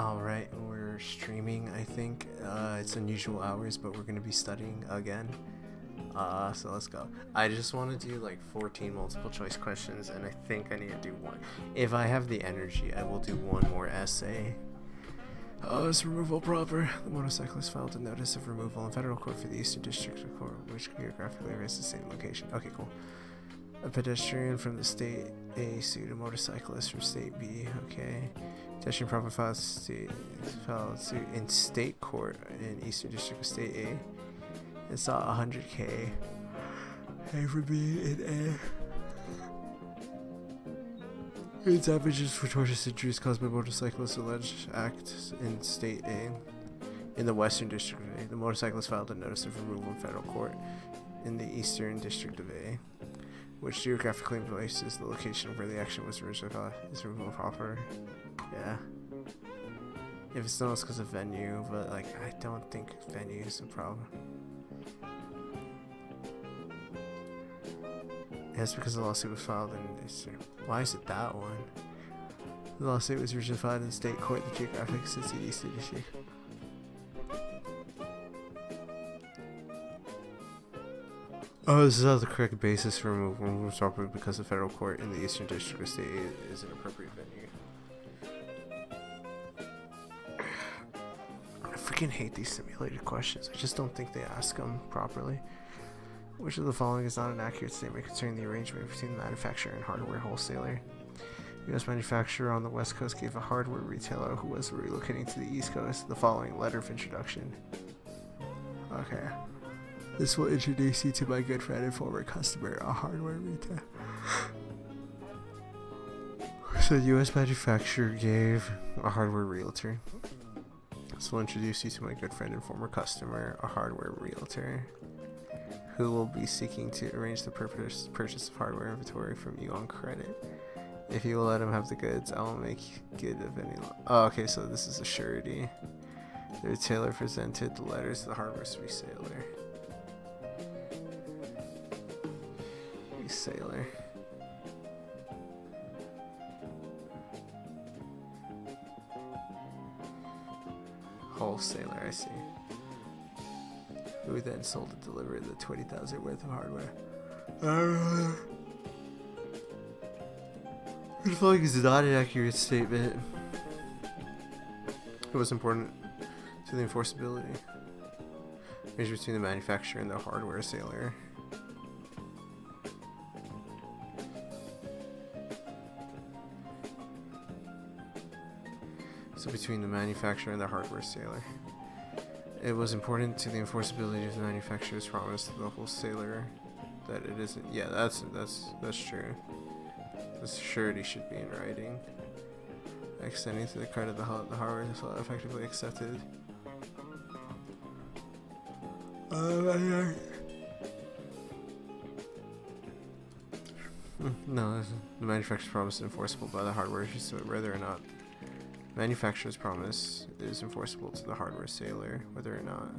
Alright, we're streaming, I think. It's unusual hours, but we're going to be studying again. So let's go. I just want to do like 14 multiple choice questions, and I think I need to do one. If I have the energy, I will do one more essay. Is removal proper? The motorcyclist filed a notice of removal in federal court for the Eastern District of Court, which geographically is the same location. Okay, cool. A pedestrian from the state A sued a motorcyclist from state B. Okay. Pedestrian proper filed suit in state court in Eastern District of State A. It saw 100K. A for B in A. Its damages for tortious injuries caused by motorcyclists alleged act in State A. In the Western District of A, the motorcyclist filed a notice of removal in federal court in the Eastern District of A, which geographically places the location where the action was originally filed. Is removal proper? Yeah. If it's not, it's because of venue, but like I don't think venue is a problem. It's because the lawsuit was filed in Eastern. Why is it that one? The lawsuit was originally filed in the state court. The geographic sits in Eastern District. Oh, this is not the correct basis for removal. Removal is proper because the federal court in the Eastern District of State is an appropriate venue. I freaking hate these simulated questions. I just don't think they ask them properly. Which of the following is not an accurate statement concerning the arrangement between the manufacturer and hardware wholesaler? U.S. manufacturer on the West Coast gave a hardware retailer who was relocating to the East Coast the following letter of introduction. Okay. This will introduce you to my good friend and former customer, a hardware retailer. So the U.S. manufacturer gave a hardware realtor. This will introduce you to my good friend and former customer, a hardware realtor, who will be seeking to arrange the purchase of hardware inventory from you on credit. If you will let him have the goods, I will make good of any oh, okay, so this is a surety. The retailer presented the letters to the hardware reseller. Wholesaler, I see. Who then sold and delivered the 20,000 worth of hardware. The following is not an accurate statement. It was important to the enforceability. Range between the manufacturer and the hardware seller. So between the manufacturer and the hardware seller. It was important to the enforceability of the manufacturer's promise to the wholesaler that it isn't. Yeah, that's true. The surety should be in writing. Extending to the credit the hardware is effectively accepted. No, the manufacturer's promise is enforceable by the hardware, so whether or not manufacturer's promise is enforceable to the hardware seller, whether or not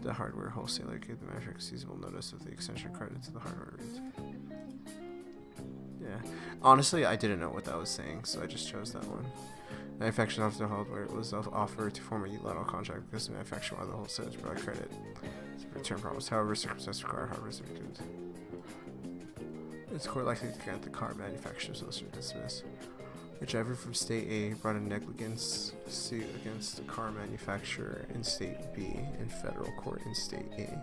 the hardware wholesaler gave the manufacturer seasonable notice of the extension credit to the hardware retailer. Yeah, honestly, I didn't know what that was saying, so I just chose that one. Manufacturer of the hardware was offered to form a unilateral contract because the manufacturer wanted the wholesaler to provide credit to return promise. However, circumstances require hardware certificates. It's court likely to grant the car manufacturer's motion to dismiss. A driver from State A brought a negligence suit against the car manufacturer in State B in federal court in State A.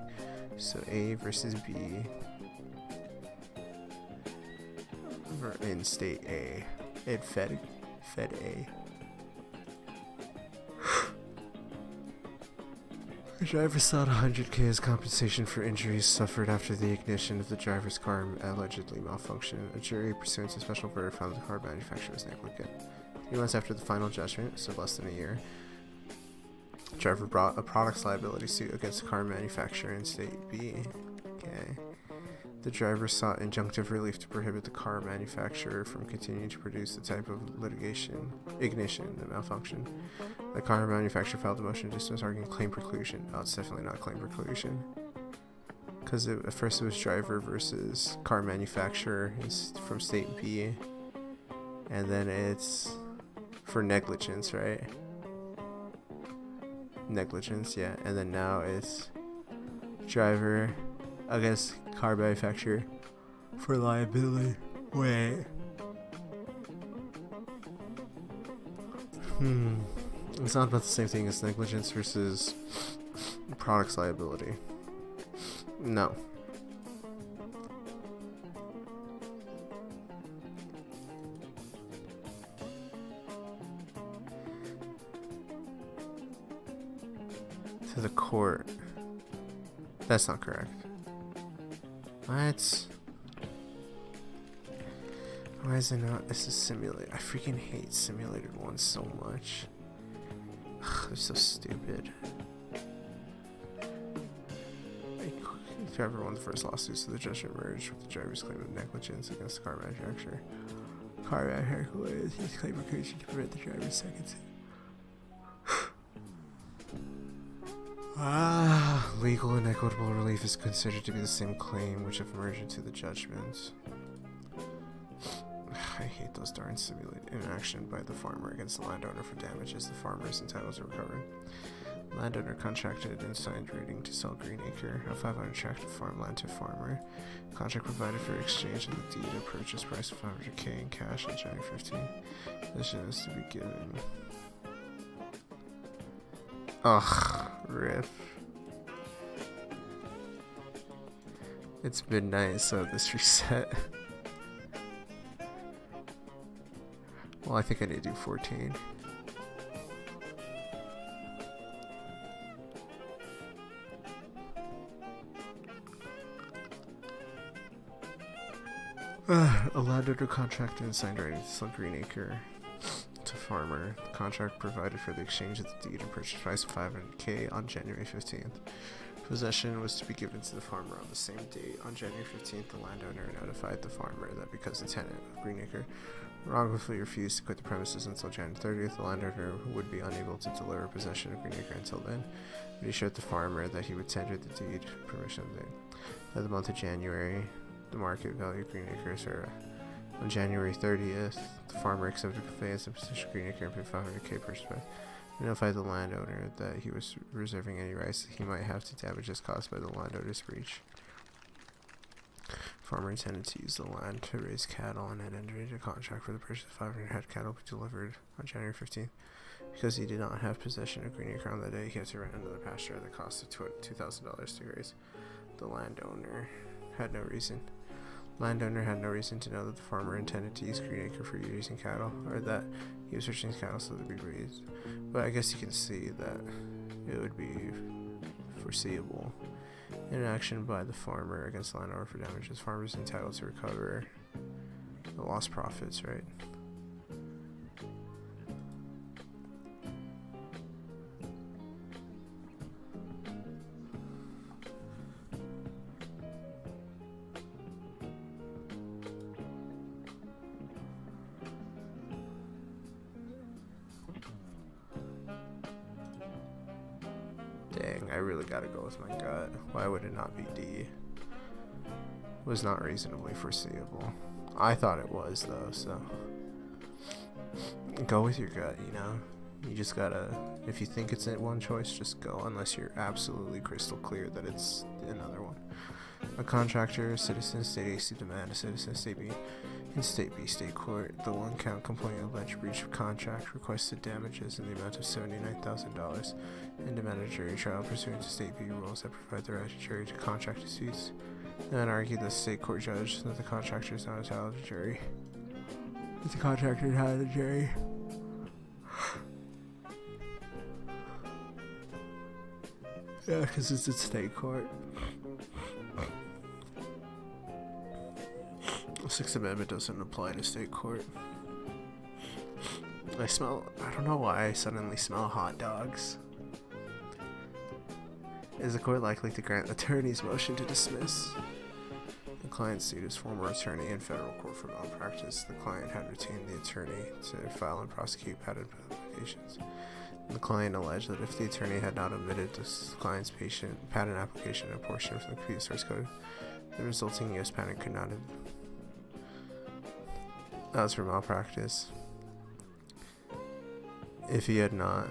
So A versus B in State A. In Fed A. The driver sought 100K as compensation for injuries suffered after the ignition of the driver's car allegedly malfunctioned. A jury, pursuant to special verdict, found the car manufacturer was negligent. 3 months after the final judgment, so less than a year, the driver brought a products liability suit against the car manufacturer in State B. Okay. The driver sought injunctive relief to prohibit the car manufacturer from continuing to produce the type of ignition that malfunctioned. The car manufacturer filed a motion to dismiss, arguing claim preclusion. Oh, it's definitely not claim preclusion. Because at first it was driver versus car manufacturer from State B. And then it's for negligence, right? negligence, yeah, and then now it's driver against car manufacturer for liability. Wait. It's not about the same thing as negligence versus products liability. No. To the court. That's not correct. What? Why is it not? This is simulated. I freaking hate simulated ones so much. Ugh, they're so stupid. The driver won the first lawsuit, so the judge emerged with the driver's claim of negligence against the car manufacturer. Car manufacturer his claim occurred to prevent the driver's second suit. Legal and equitable relief is considered to be the same claim which have emerged into the judgment. I hate those darn simulated inaction by the farmer against the landowner for damages the farmer is entitled to recover. Landowner contracted and signed rating to sell Greenacre, a 500 tract of farmland to farmer. Contract provided for exchange of the deed at purchase price of $500K in cash on January 15. This is to be given. Ugh, rip. It's midnight, so this reset. Well, I think I need to do 14. A landowner contracted and signed writing to sell Greenacre to farmer. The contract provided for the exchange of the deed and purchase price of $500K on January 15th. Possession was to be given to the farmer on the same date. On January 15th, the landowner notified the farmer that because the tenant of Greenacre wrongfully refused to quit the premises until January 30th, the landowner would be unable to deliver possession of Greenacre until then. But he showed the farmer that he would tender the deed permission then. At the month of January, the market value of Greenacres are on January 30th, the farmer accepted conveyance of possession of Greenacre and paid $500K purchase price. He notified the landowner that he was reserving any rights that he might have to damages caused by the landowner's breach. Farmer intended to use the land to raise cattle and had entered into a contract for the purchase of 500 head cattle to be delivered on January 15th. Because he did not have possession of Greenacre on that day, he had to rent another pasture at the cost of $2,000 to graze. The landowner had no reason to know that the farmer intended to use Greenacre for using cattle, or that he was purchasing cattle so they'd be raised. But I guess you can see that it would be foreseeable. In action by the farmer against the landowner for damages, farmer is entitled to recover the lost profits, right? Dang, I really gotta go with my gut. Why would it not be D? Was not reasonably foreseeable. I thought it was, though, so go with your gut, you know? You just gotta, if you think it's one choice, just go, unless you're absolutely crystal clear that it's another one. A contractor, citizen, state AC demand, a citizen, state B, in state B, state court, the one count complaint alleged breach of contract requested damages in the amount of $79,000 and demanded a jury trial pursuant to state B rules that provide the right to jury to contract disputes, and argued the state court judge that the contractor is not entitled to jury. That the contractor had a jury. Yeah, because it's a state court. The Sixth Amendment doesn't apply to state court. I don't know why I suddenly smell hot dogs. Is the court likely to grant the attorney's motion to dismiss? The client sued his former attorney in federal court for malpractice. The client had retained the attorney to file and prosecute patent applications. The client alleged that if the attorney had not omitted the client's patent application and a portion from the computer source code, the resulting U.S. patent could not have. That was for malpractice. If he had not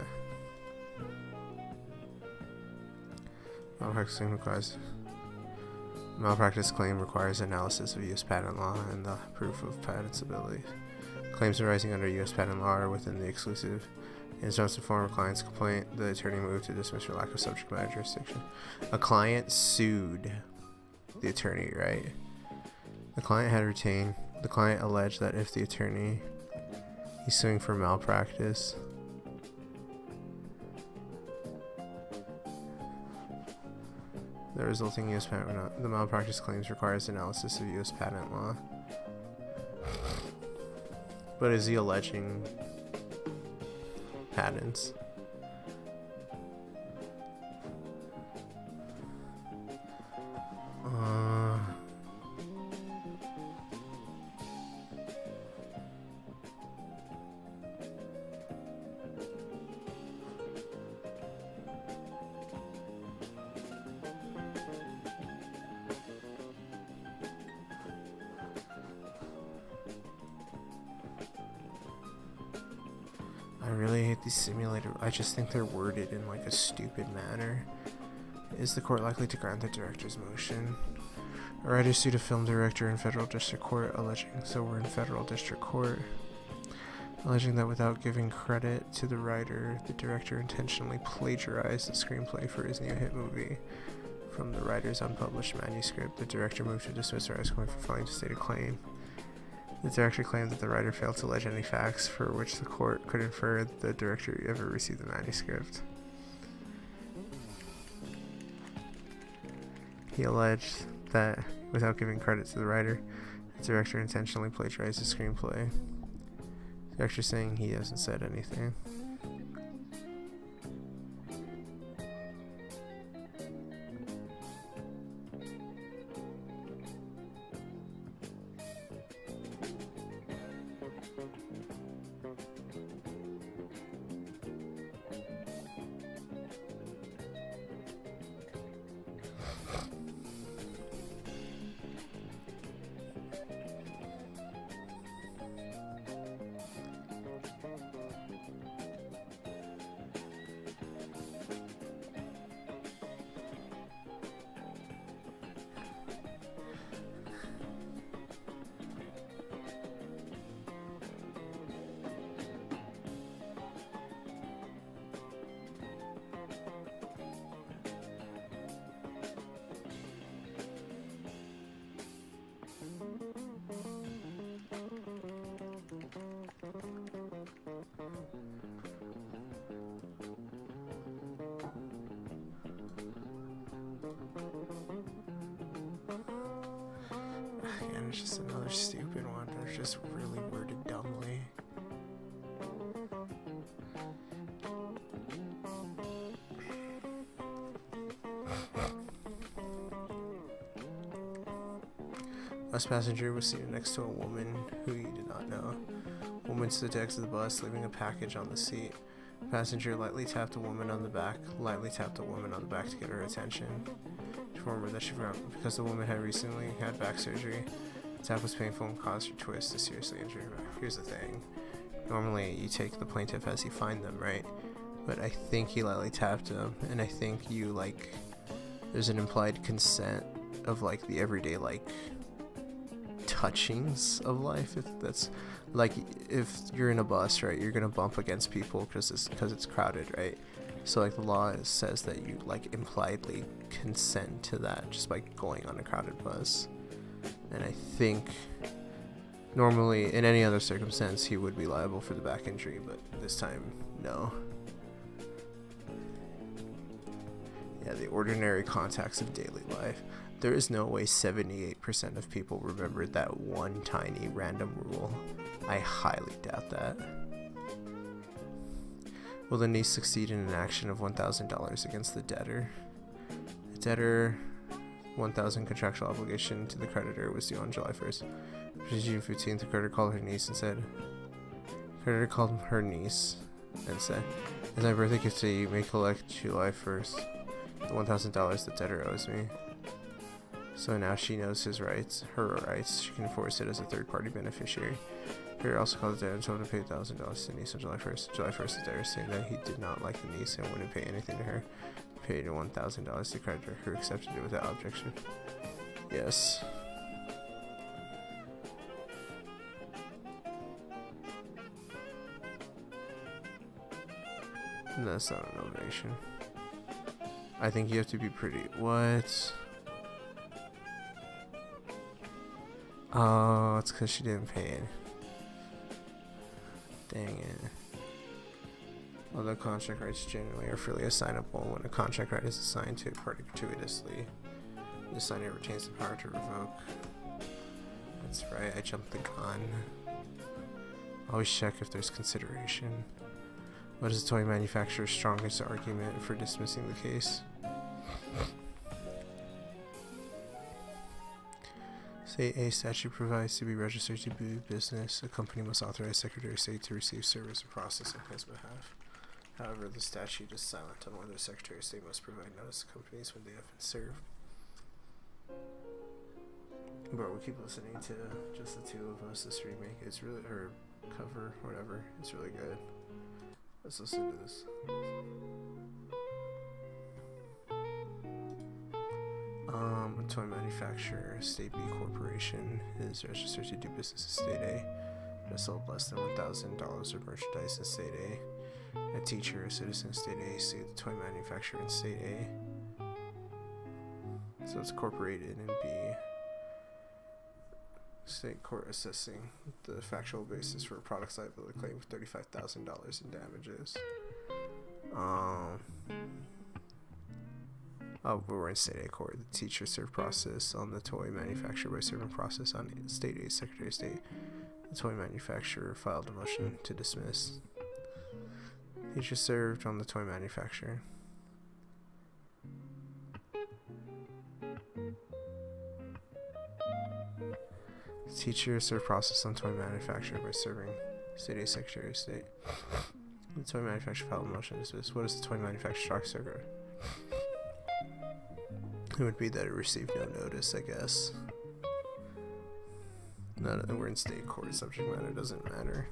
Malpractice claim requires analysis of U.S. patent law and the proof of patentability. Claims arising under U.S. patent law are within the exclusive instance of former client's complaint. The attorney moved to dismiss for lack of subject matter jurisdiction. A client sued the attorney, right? The client alleged that if the attorney he's suing for malpractice, the resulting U.S. patent, the malpractice claims requires analysis of U.S. patent law. But is he alleging patents? I really hate these simulator. I just think they're worded in like a stupid manner. Is the court likely to grant the director's motion? A writer sued a film director in federal district court alleging that without giving credit to the writer, the director intentionally plagiarized the screenplay for his new hit movie from the writer's unpublished manuscript. The director moved to dismiss her as going for failing to state a claim. The director claimed that the writer failed to allege any facts for which the court could infer the director ever received the manuscript. He alleged that, without giving credit to the writer, the director intentionally plagiarized the screenplay. The director saying he hasn't said anything. And it's just another stupid one. They're just really worded dumbly. Bus passenger was seated next to a woman who he did not know. Woman stood to exit the bus, leaving a package on the seat. The passenger lightly tapped the woman on the back to get her attention. To inform her that she forgot because the woman had recently had back surgery. The tap was painful and caused her twist to seriously injure her back. Here's the thing. Normally, you take the plaintiff as you find them, right? But I think he lightly tapped him, and I think there's an implied consent of, like, the everyday, like, touchings of life. If that's, like, if you're in a bus, right, you're gonna bump against people because it's crowded, right? So, like, the law says that you, like, impliedly consent to that just by going on a crowded bus. And I think normally, in any other circumstance, he would be liable for the back injury, but this time, no. Yeah, the ordinary contacts of daily life. There is no way 78% of people remembered that one tiny random rule. I highly doubt that. Will the niece succeed in an action of $1,000 against the debtor? The debtor $1,000 contractual obligation to the creditor was due on July 1st. June 15th, the creditor called her niece and said, as my birthday gift today, you may collect July 1st the $1,000 the debtor owes me. So now she knows her rights. She can enforce it as a third-party beneficiary. Creditor also called the debtor and told him to pay $1,000 to the niece on July 1st. July 1st, the debtor saying that he did not like the niece and wouldn't pay anything to her. paid $1,000 to creditor who accepted it without objection. Yes. That's not an ovation. I think you have to be pretty. What? Oh, it's because she didn't pay it. Dang it. Although contract rights generally are freely assignable, when a contract right is assigned to a party gratuitously, the assigner retains the power to revoke. That's right, I jumped the gun. Always check if there's consideration. What is the toy manufacturer's strongest argument for dismissing the case? State A statute provides to be registered to do business, a company must authorize Secretary of State to receive service or process on his behalf. However, the statute is silent on whether Secretary of State must provide notice to companies when they have been served. But we'll keep listening to just the two of us. This remake is really, or cover, whatever, it's really good. Let's listen to this. A toy manufacturer, State B Corporation, is registered to do business in State A, but has sold less than $1,000 of merchandise in State A. A teacher, a citizen of State A, sued the toy manufacturer in State A. So it's incorporated in B. State court assessing the factual basis for a product's liability claim of $35,000 in damages. We're in State A court. The teacher served process on the toy manufacturer by serving process on State A Secretary of State. The toy manufacturer filed a motion to dismiss. Teacher served on the toy manufacturer. Teacher served process on toy manufacturer by serving State A Secretary of State. The toy manufacturer filed a motion to dismiss. What is the toy manufacturer's stock record? It would be that it received no notice, I guess. No, we're in state court. Subject matter doesn't matter.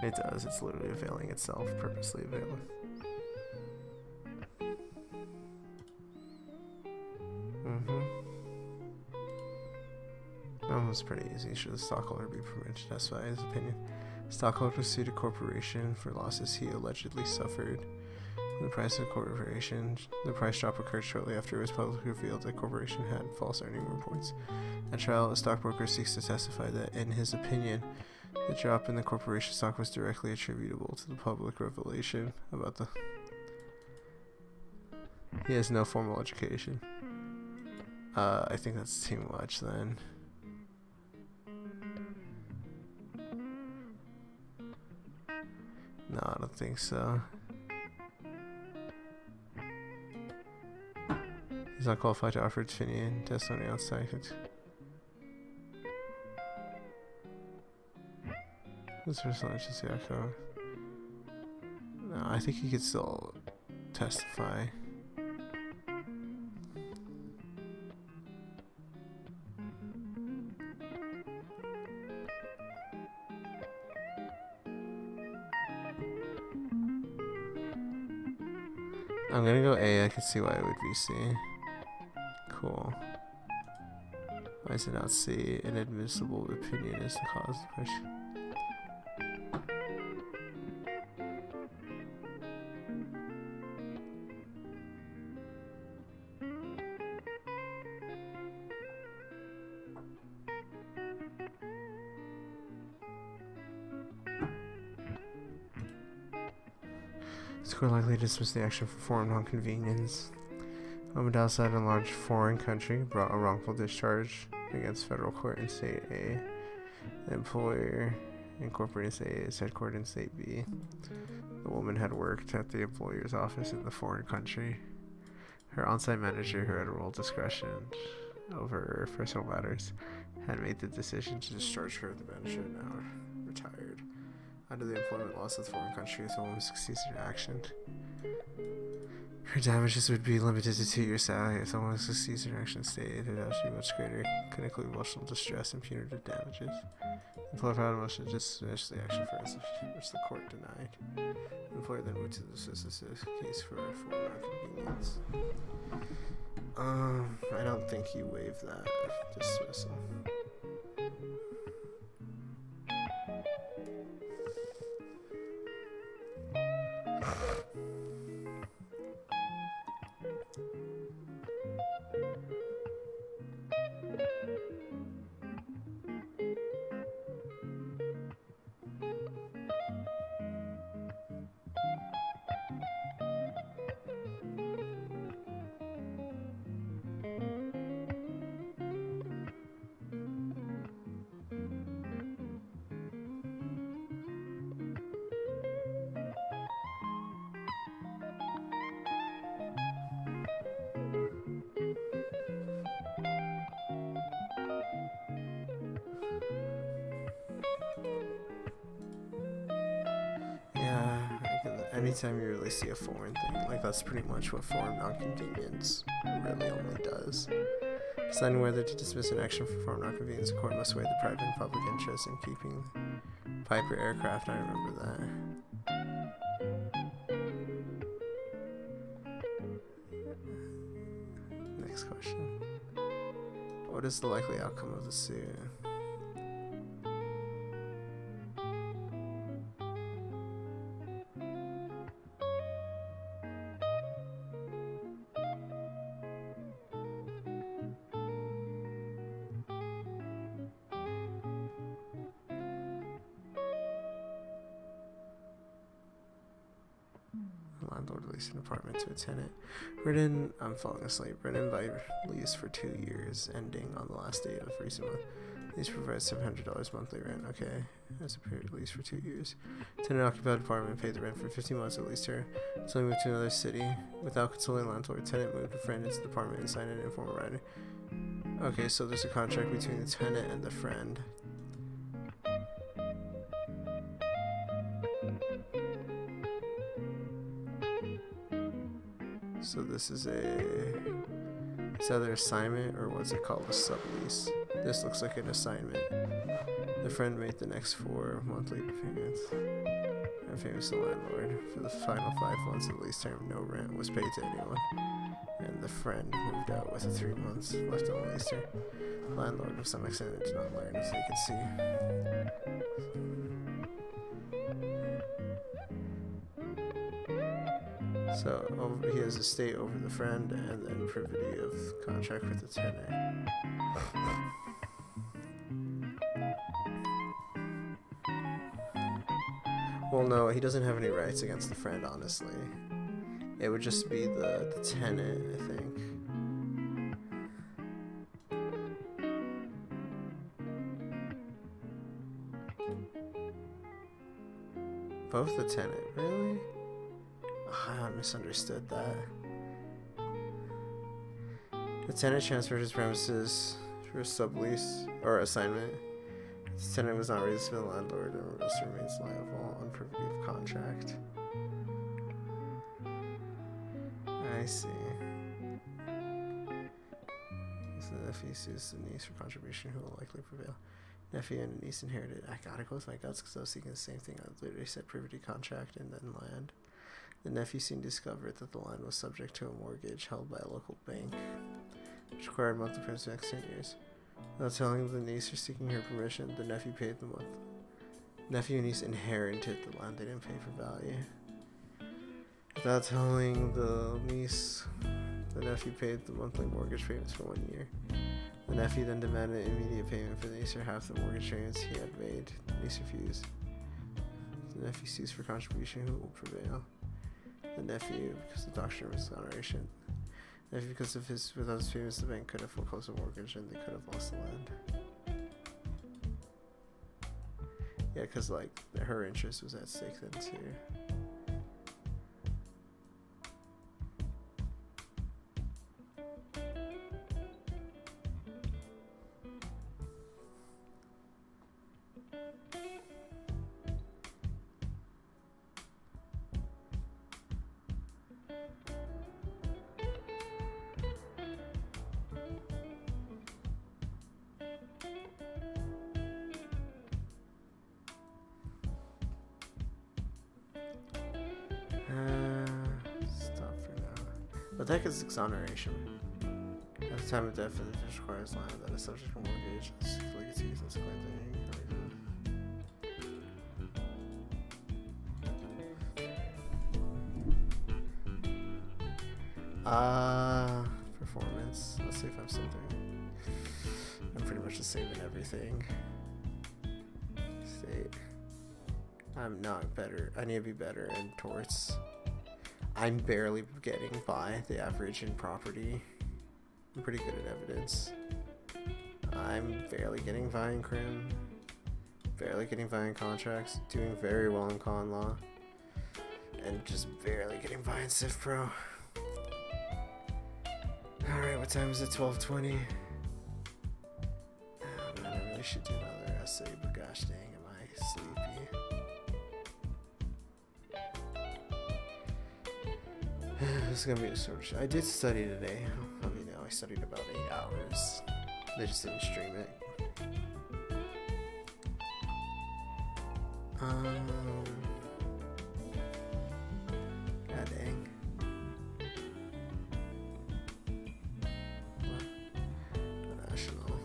It does. It's literally availing itself, purposely availing. That was pretty easy. Should the stockholder be permitted to testify his opinion? Stockholder pursued a corporation for losses he allegedly suffered. The price of the corporation, the price drop occurred shortly after it was publicly revealed that the corporation had false earning reports. At trial, a stockbroker seeks to testify that, in his opinion, the drop in the corporation stock was directly attributable to the public revelation about the... He has no formal education. I think that's too much then. No, I don't think so. He's not qualified to offer opinion testimony outside. This person just echo. No, I think he could still testify. I'm gonna go A. I can see why it would be C. Cool. Why is it not C? Inadmissible opinion is the cause of the question. The court likely dismissed the action for foreign non-convenience. Omidal had a large foreign country brought a wrongful discharge against federal court in State A. The employer incorporated State A is headquartered in State B. The woman had worked at the employer's office in the foreign country. Her on-site manager, who had royal discretion over personal matters, had made the decision to discharge her. The manager now retired. Under the employment laws of the foreign country, the woman succeeds in action. Her damages would be limited to 2 years' salary if someone succeeds in action state. It would also be much greater, could include emotional distress and punitive damages. The employer filed a motion to dismiss the action first, which the court denied. The employer then moved to dismiss this case for non-convenience. I don't think he waived that dismissal. Anytime you really see a foreign thing, like that's pretty much what foreign non-convenience really only does. Deciding whether to dismiss an action for foreign non-convenience, the court must weigh the private and public interest in keeping Piper aircraft. I remember that. Next question. What is the likely outcome of the suit? Landlord leased an apartment to a tenant. I'm falling asleep. Written by lease for 2 years, ending on the last date of recent month. Lease provides $700 monthly rent. Okay, as a period lease for 2 years. Tenant occupied apartment, paid the rent for 15 months at least her. Until he moved to another city. Without consulting landlord, tenant moved a friend into the apartment and signed an informal writing. Okay, so there's a contract between the tenant and the friend. So this is it's either assignment or what's it called, a sublease. This looks like an assignment. The friend made the next 4 monthly payments. And famous the landlord. For the final 5 months of the lease term, no rent was paid to anyone. And the friend moved out with the 3 months left on the lease term. The landlord, to some extent, did not learn as they could see. So he has estate over the friend and then privity of contract with the tenant. Well, no, he doesn't have any rights against the friend, honestly. It would just be the tenant, I think. Both the tenant, really? I misunderstood that. The tenant transferred his premises for a sublease or assignment. The tenant was not raised by the landlord and also remains liable on privity of contract. I see. So the nephew sues the niece for contribution, who will likely prevail. Nephew and niece inherited. I gotta go with my guts because I was thinking the same thing. I literally said privity contract and then land. The nephew soon discovered that the land was subject to a mortgage held by a local bank, which required monthly payments for the next 10 years. Without telling the niece or seeking her permission, the nephew paid the month. Nephew and niece inherited the land, they didn't pay for value. Without telling the niece, the nephew paid the monthly mortgage payments for 1 year. The nephew then demanded immediate payment for the niece or half the mortgage payments he had made. The niece refused. The nephew sues for contribution, who will prevail. The nephew, because the doctrine of exoneration. The nephew, because of without his payments, the bank could have foreclosed the mortgage and they could have lost the land. Yeah, because like her interest was at stake then too. What the heck is exoneration? At the time of death, the fish requires land that is subject to mortgage, legacies, and claim performance. Let's see if I have something. I'm pretty much the same in everything. State. I'm not better. I need to be better in torts. I'm barely getting by the average in property. I'm pretty good at evidence. I'm barely getting by in crim. Barely getting by in contracts. Doing very well in con law. And just barely getting by in Civ Pro. Alright, what time is it? 12:20. Oh, man, I really should do another essay, but gosh dang, am I sleepy. This is gonna be a short. I did study today. I mean, I studied about 8 hours. They just didn't stream it. God dang. What? National.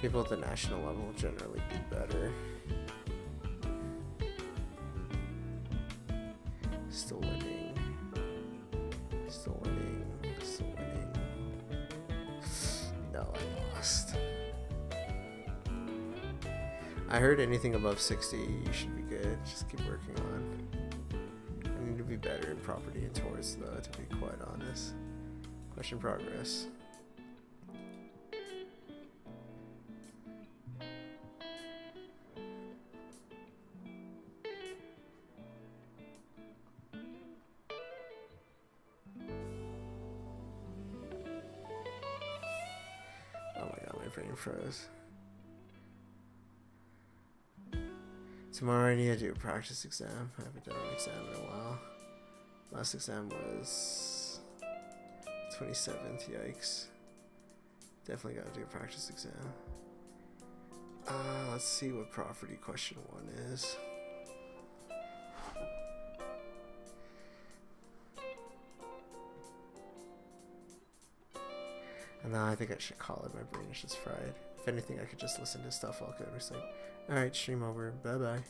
People at the national level generally do better. Still winning. Still winning. Still winning. No, I lost. I heard anything above 60, you should be good. Just keep working on. I need to be better in property and towards though, to be quite honest. Question progress. Oh my god, my brain froze. Tomorrow I need to do a practice exam. I haven't done an exam in a while. Last exam was 27th, yikes. Definitely gotta do a practice exam. Let's see what property question 1 is. And now I think I should call it. My brain is just fried. If anything, I could just listen to stuff while I go to sleep. Alright, stream over. Bye bye.